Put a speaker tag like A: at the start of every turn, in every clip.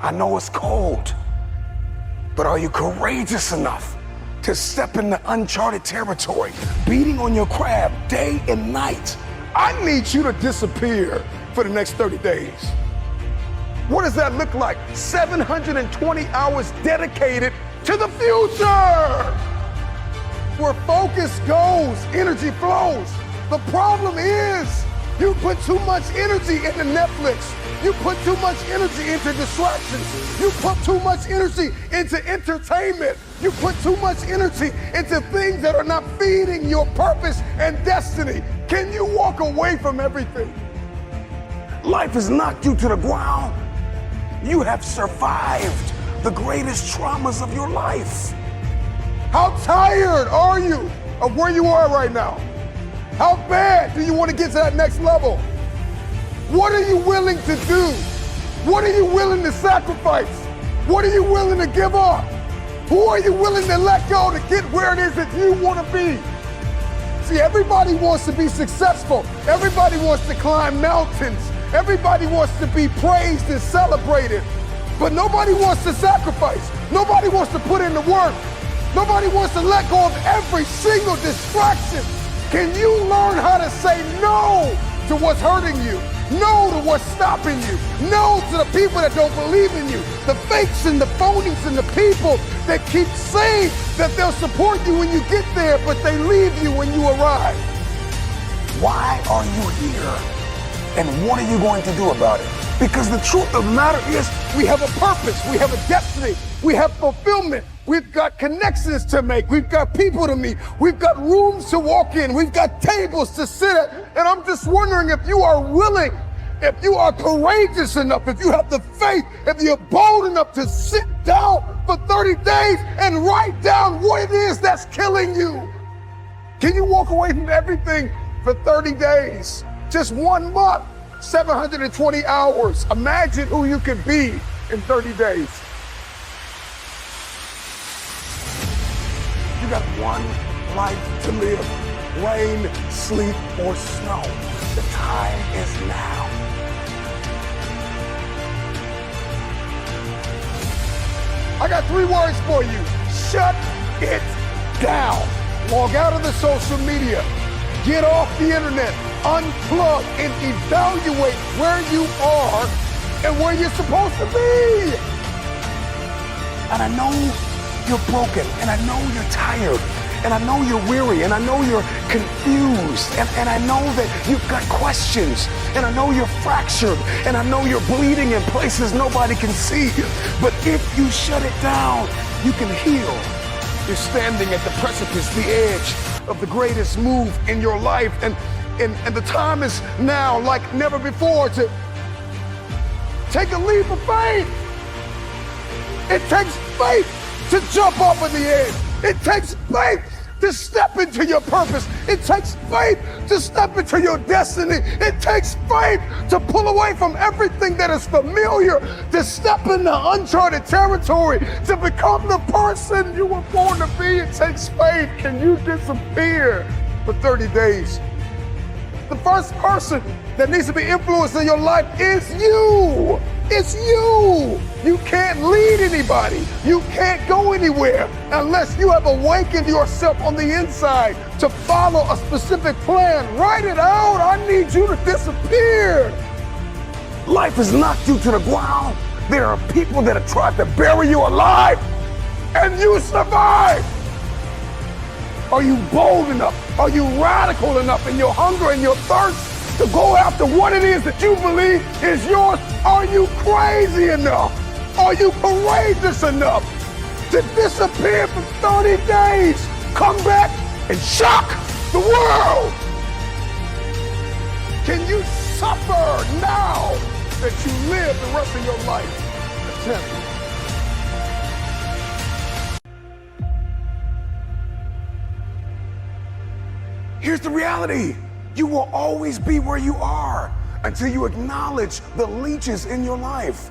A: I know it's cold, but are you courageous enough to step into uncharted territory, beating on your crab day and night? I need you to disappear for the next 30 days. What does that look like? 720 hours dedicated to the future. Where focus goes, energy flows. The problem is you put too much energy into Netflix. You put too much energy into distractions. You put too much energy into entertainment. You put too much energy into things that are not feeding your purpose and destiny. Can you walk away from everything? Life has knocked you to the ground. You have survived the greatest traumas of your life. How tired are you of where you are right now? How bad do you want to get to that next level? What are you willing to do? What are you willing to sacrifice? What are you willing to give up? Who are you willing to let go to get where it is that you want to be? See, everybody wants to be successful. Everybody wants to climb mountains. Everybody wants to be praised and celebrated. But nobody wants to sacrifice. Nobody wants to put in the work. Nobody wants to let go of every single distraction. Can you learn how to say no to what's hurting you? No to what's stopping you. No to the people that don't believe in you. The fakes and the phonies and the people that keep saying that they'll support you when you get there, but they leave you when you arrive. Why are you here? And what are you going to do about it? Because the truth of the matter is we have a purpose, we have a destiny, we have fulfillment. We've got connections to make. We've got people to meet. We've got rooms to walk in. We've got tables to sit at. And I'm just wondering if you are willing, if you are courageous enough, if you have the faith, if you're bold enough to sit down for 30 days and write down what it is that's killing you. Can you walk away from everything for 30 days? Just 1 month, 720 hours. Imagine who you could be in 30 days. You got one life to live. Rain, sleet, or snow. The time is now. I got 3 words for you. Shut it down. Log out of the social media. Get off the internet. Unplug and evaluate where you are and where you're supposed to be. And I know you're broken, and I know you're tired, and I know you're weary, and I know you're confused, and I know that you've got questions, and I know you're fractured, and I know you're bleeding in places nobody can see. But if you shut it down, you can heal. You're standing at the precipice, the edge of the greatest move in your life, and the time is now like never before to take a leap of faith. It takes faith to jump off of the edge. It takes faith to step into your purpose. It takes faith to step into your destiny. It takes faith to pull away from everything that is familiar, to step into uncharted territory, to become the person you were born to be. It takes faith. Can you disappear for 30 days? The first person that needs to be influenced in your life is you. It's you. You can't lead anybody. You can't go anywhere unless you have awakened yourself on the inside to follow a specific plan. Write it out. I need you to disappear. Life has knocked you to the ground. There are people that have tried to bury you alive, and you survived. Are you bold enough? Are you radical enough in your hunger and your thirst to go after what it is that you believe is yours? Are you crazy enough? Are you courageous enough to disappear for 30 days, come back and shock the world? Can you suffer now that you live the rest of your life? Attempt it. Here's the reality. You will always be where you are until you acknowledge the leeches in your life.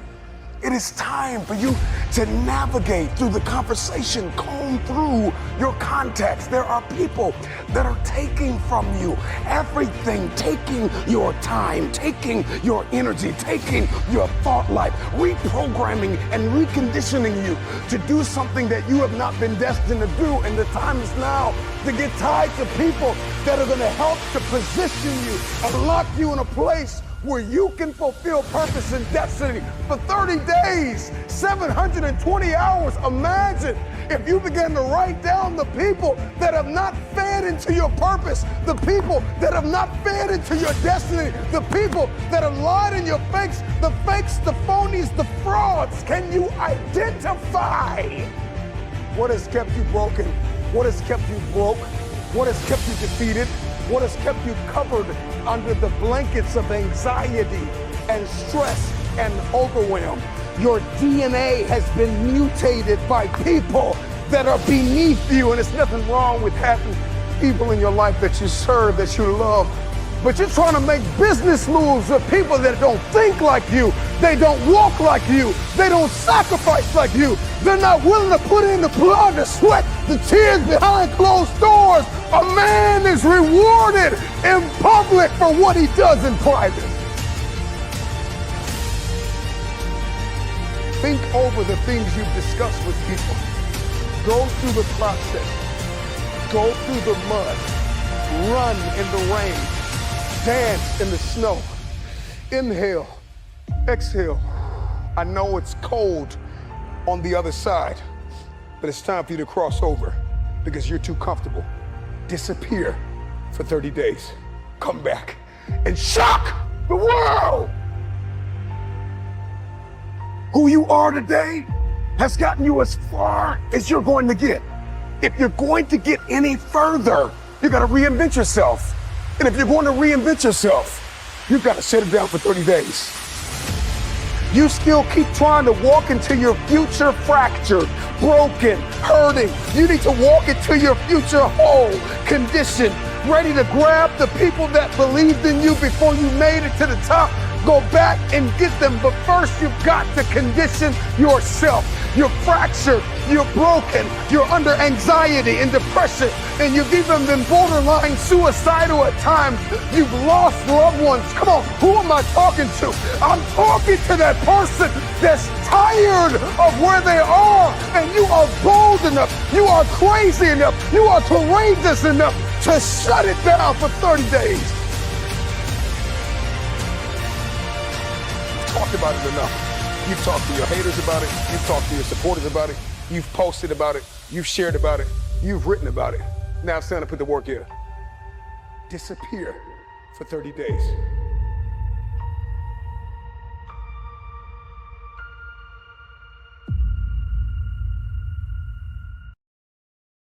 A: It is time for you to navigate through the conversation, comb through your contacts. There are people that are taking from you everything, taking your time, taking your energy, taking your thought life, reprogramming and reconditioning you to do something that you have not been destined to do. And the time is now to get tied to people that are going to help to position you and lock you in a place where you can fulfill purpose and destiny for 30 days, 720 hours. Imagine if you began to write down the people that have not fed into your purpose, the people that have not fed into your destiny, the people that have lied in your fakes, the phonies, the frauds. Can you identify what has kept you broken? What has kept you broke? What has kept you defeated? What has kept you covered under the blankets of anxiety and stress and overwhelm? Your DNA has been mutated by people that are beneath you, and there's nothing wrong with having people in your life that you serve, that you love. But you're trying to make business moves with people that don't think like you. They don't walk like you. They don't sacrifice like you. They're not willing to put in the blood, the sweat, the tears behind closed doors. A man is rewarded in public for what he does in private. Think over the things you've discussed with people. Go through the process. Go through the mud. Run in the rain. Dance in the snow. Inhale, exhale. I know it's cold on the other side, but it's time for you to cross over because you're too comfortable. Disappear for 30 days. Come back and shock the world. Who you are today has gotten you as far as you're going to get. If you're going to get any further, you got to reinvent yourself. And if you're going to reinvent yourself, you've got to set it down for 30 days. You still keep trying to walk into your future fractured, broken, hurting. You need to walk into your future whole, conditioned, ready to grab the people that believed in you before you made it to the top. Go back and get them, but first you've got to condition yourself. You're fractured, you're broken, you're under anxiety and depression, and you've even been borderline suicidal at times. You've lost loved ones. Come on, who am I talking to? I'm talking to that person that's tired of where they are, and you are bold enough, you are crazy enough, you are courageous enough to shut it down for 30 days. Talked about it enough. You've talked to your haters about it. You've talked to your supporters about it. You've posted about it. You've shared about it. You've written about it. Now it's time to put the work in. Disappear for 30 days.